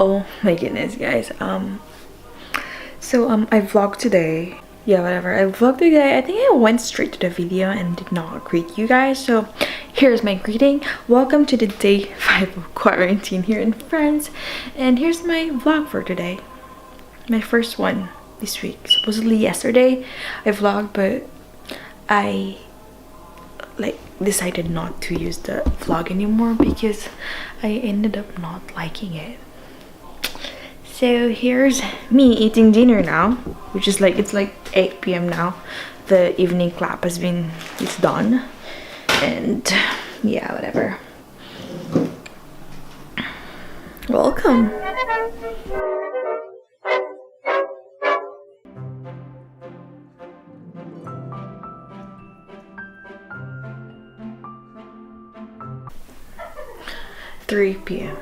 Oh my goodness, guys. I vlogged today. Yeah, whatever. I vlogged today. I think I went straight to the video and did not greet you guys. So here's my greeting. Welcome to the day 5 of quarantine here in France. And here's my vlog for today. My first one this week. Supposedly yesterday I vlogged, but I decided not to use the vlog anymore because I ended up not liking it. So here's me eating dinner now, which is it's like 8 p.m. now. The evening clap it's done, and yeah, whatever. Welcome. (3 p.m.)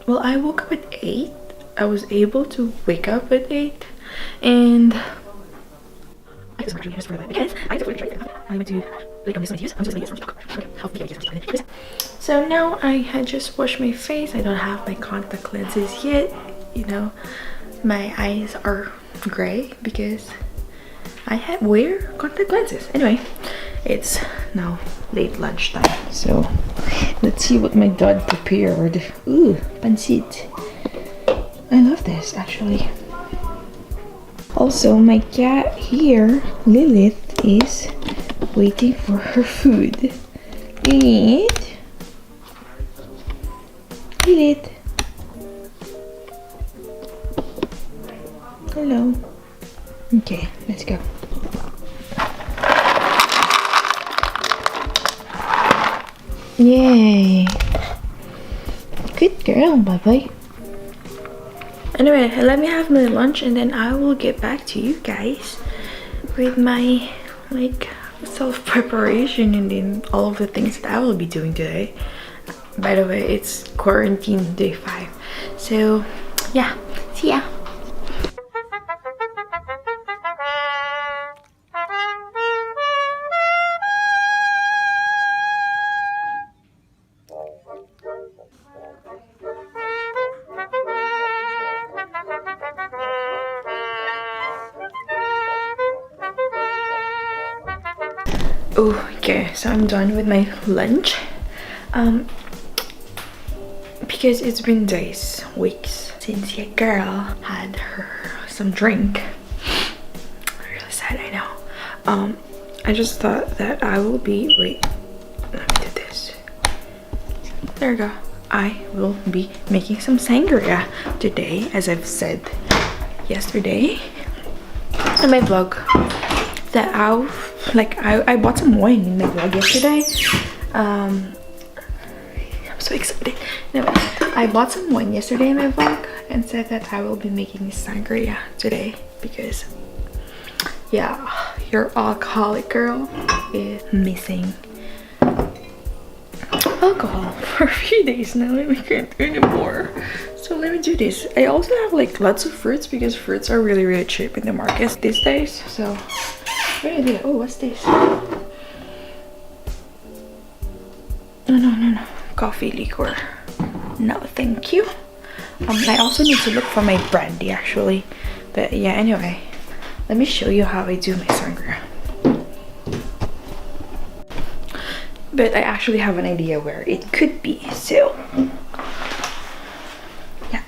Well, I woke up at 8. I was able to wake up at 8, and I just actually for that because I went to so now I had just washed my face. I don't have my contact lenses yet. You know, my eyes are gray because I wear contact lenses. Anyway, it's now late lunchtime, so let's see what my dad prepared. Ooh, pancit. I love this actually. Also, my cat here, Lilith, is waiting for her food. Lilith. Lilith. Hello. Okay, let's go. Yay. Good girl, bye-bye. Anyway, let me have my lunch and then I will get back to you guys with my self-preparation and then all of the things that I will be doing today. By the way, it's quarantine day 5. So yeah, see ya. Okay, so I'm done with my lunch. Because it's been days, weeks since your girl had some drink. Really sad, I know. I just thought that I will be let me do this. There we go. I will be making some sangria today, as I've said yesterday in my vlog. That I bought some wine in my vlog yesterday. I'm so excited. No, I bought some wine yesterday in my vlog and said that I will be making sangria today because yeah, your alcoholic girl is missing alcohol for a few days now and we can't do anymore. So let me do this. I also have lots of fruits because fruits are really cheap in the market these days. So what do I do? Oh, what's this? No. Coffee liqueur. No, thank you. I also need to look for my brandy actually. But yeah, anyway. Let me show you how I do my sangria. But I actually have an idea where it could be, so yeah.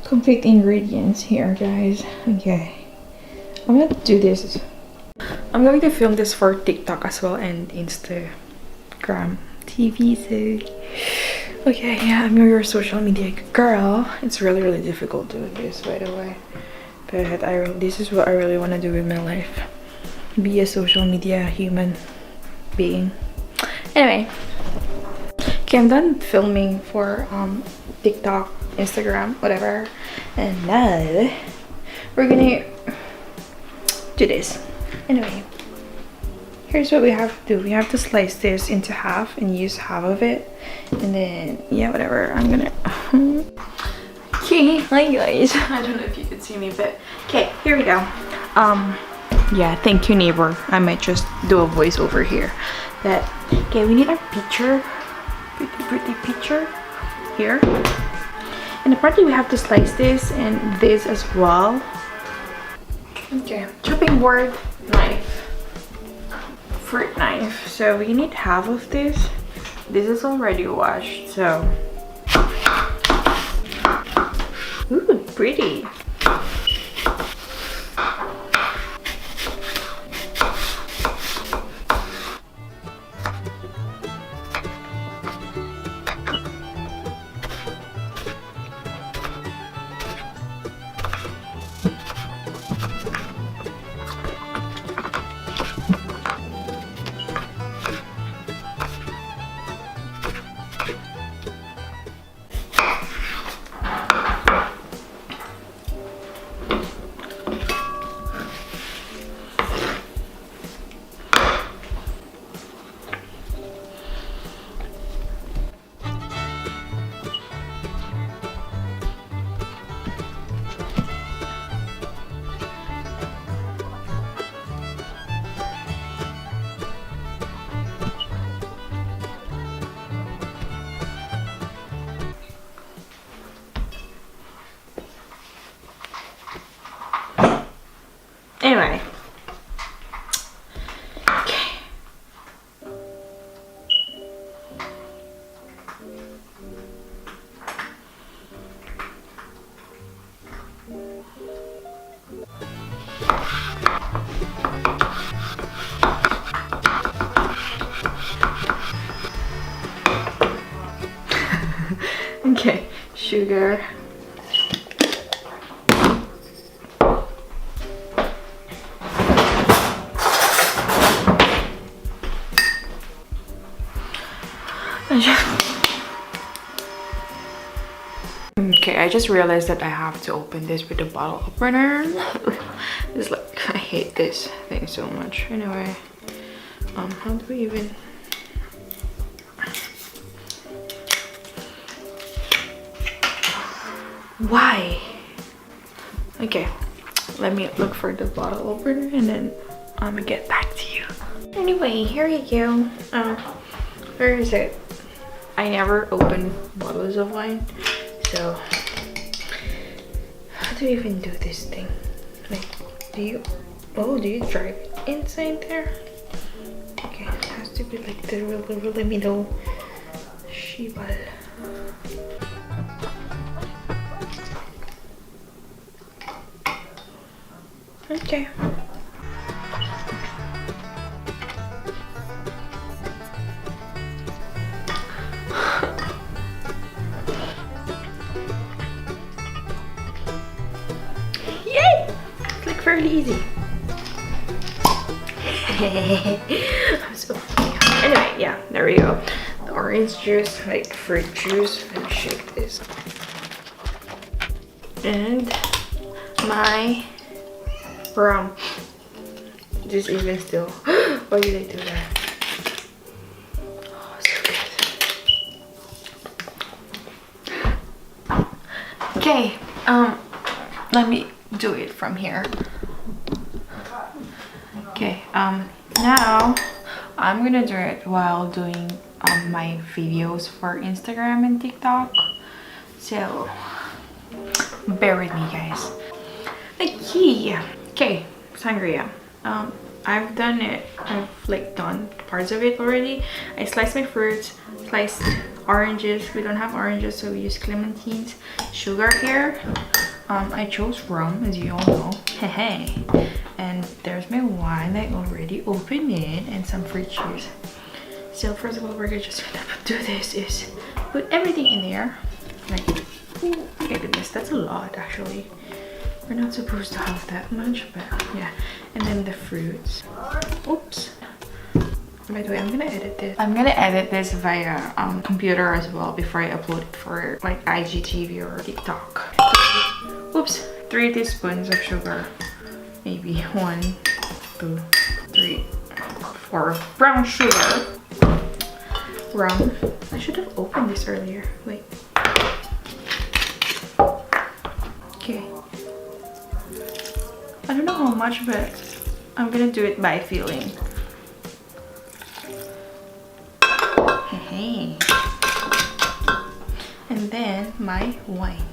Complete ingredients here, guys. Okay, I'm gonna do this. I'm going to film this for TikTok as well and Instagram TV. So okay, yeah, I'm your social media girl. It's really difficult doing this, by the way, but this is what I really want to do with my life. Be a social media human being. Anyway, okay, I'm done filming for TikTok Instagram, whatever. And now we're gonna do this. Anyway, here's what we have to do. We have to slice this into half and use half of it, and then yeah, whatever. I'm gonna okay, hi guys. I don't know if you could see me, but okay, here we go. Yeah, thank you neighbor. I might just do a voiceover here. That okay, we need our picture, pretty picture here, and apparently we have to slice this and this as well. Okay, chopping board, knife, fruit knife. So we need half of this. This is already washed, so ooh, pretty. Anyway, okay. Okay, sugar. Okay, I just realized that I have to open this with a bottle opener. It's like, I hate this thing so much. Anyway, how do we even... Why? Okay, let me look for the bottle opener and then I'm gonna get back to you. Anyway, here you go. Where is it? I never open bottles of wine, so how do you even do this thing? Like, do you drive it inside there? Okay, it has to be like the really middle shibal. Okay. Yay! It's like fairly easy. I'm so funny. Anyway, yeah, there we go. The orange juice, like fruit juice. Let me shake this. And my rum. Just even still. Why did I do that? Oh, so good. Okay, let me do it from here. Okay, now I'm gonna do it while doing my videos for Instagram and TikTok. So bear with me, guys. Okay, sangria. I've done it. I've like done parts of it already. I sliced my fruits, sliced oranges. We don't have oranges, so we use clementines. Sugar here. I chose rum, as you all know. Hey. And there's my wine. I already opened it, and some fruit juice. So first of all, we're just gonna do this is put everything in there. Like, oh my goodness, that's a lot actually. We're not supposed to have that much, but yeah. And then the fruits. Oops. By the way, I'm gonna edit this. I'm gonna edit this via computer as well before I upload it for like IGTV or TikTok. Oops, 3 teaspoons of sugar. Maybe 1, 2, 3, 4 brown sugar. Rum. I should have opened this earlier. Wait. Okay. I don't know how much, but I'm gonna do it by feeling. Hey. And then my wine.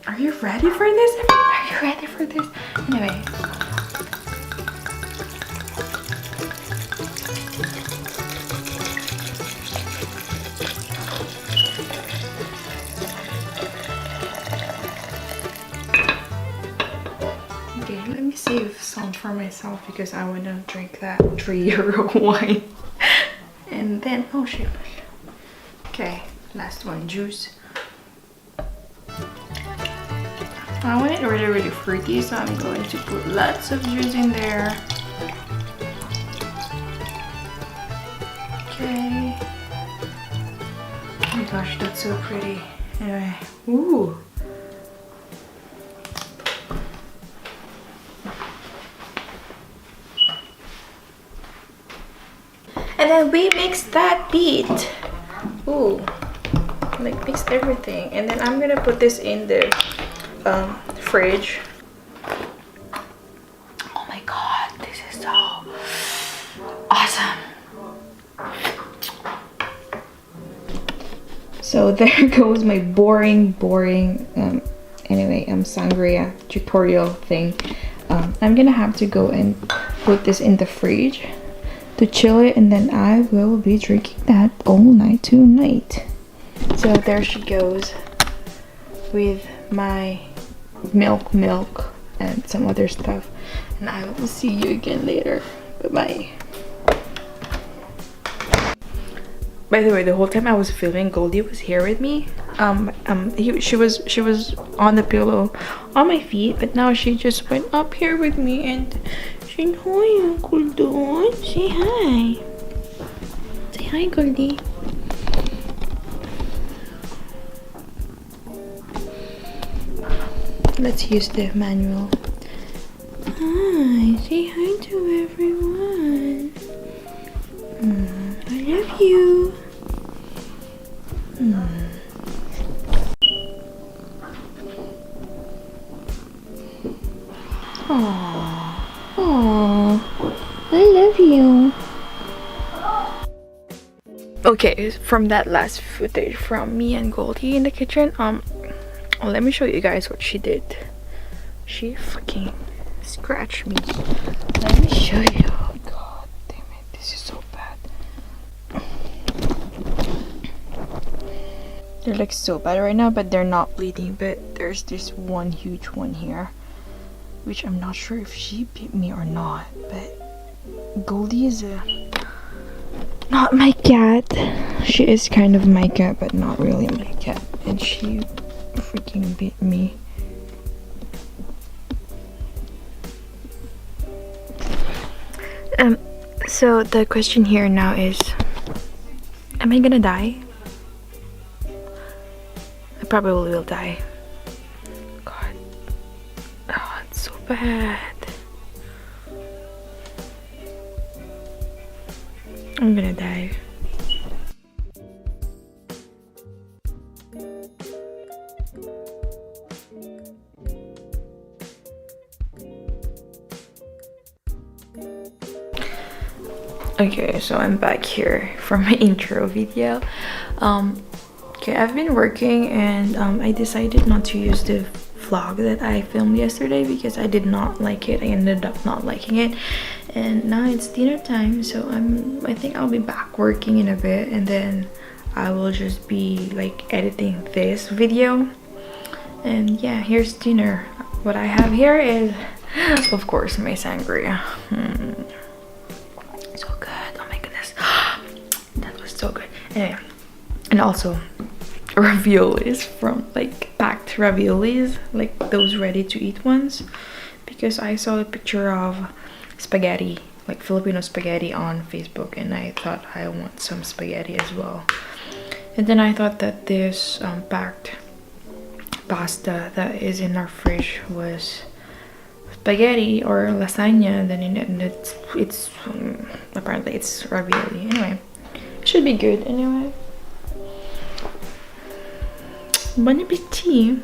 Are you ready for this? Are you ready for this? Anyway. Okay, let me save some for myself because I want to drink that €3 wine. And then, oh shit. Okay, last one, juice. I want it really, really fruity, so I'm going to put lots of juice in there. Okay. Oh my gosh, that's so pretty. Anyway, ooh. And then we mix that beat. Ooh, like mixed everything. And then I'm gonna put this in the fridge. Oh my god, this is so awesome. So there goes my boring anyway sangria tutorial thing. I'm gonna have to go and put this in the fridge to chill it, and then I will be drinking that all night tonight. So there she goes with my milk and some other stuff, and I will see you again later. Bye-bye. By the way, the whole time I was filming, Goldie was here with me. She was on the pillow on my feet, but now she just went up here with me and she said, "Hi, Uncle Don. Say hi. Say hi, Goldie." Let's use the manual. Hi, say hi to everyone. I love you. Aww, I love you. Okay, from that last footage from me and Goldie in the kitchen, let me show you guys what she did. She fucking scratched me. Let me show you. Oh god damn it, this is so bad. They're like so bad right now, but they're not bleeding. But there's this one huge one here, which I'm not sure if she bit me or not. But Goldie is not my cat. She is kind of my cat, but not really my cat. And she freaking bit me. So the question here now is, am I gonna die? I probably will die. God. Oh, it's so bad. I'm gonna die. Okay, so I'm back here for my intro video. Okay, I've been working and I decided not to use the vlog that I filmed yesterday because I did not like it. I ended up not liking it, and now it's dinner time, so I think I'll be back working in a bit, and then I will just be like editing this video. And yeah, here's dinner. What I have here is, of course, my sangria. So good. Oh my goodness. That was so good. Anyway, and also raviolis, from like packed raviolis, like those ready to eat ones, because I saw a picture of spaghetti, like Filipino spaghetti on Facebook, and I thought I want some spaghetti as well. And then I thought that this packed pasta that is in our fridge was spaghetti or lasagna, and then it's apparently it's ravioli. Anyway, it should be good anyway. Bon appetit.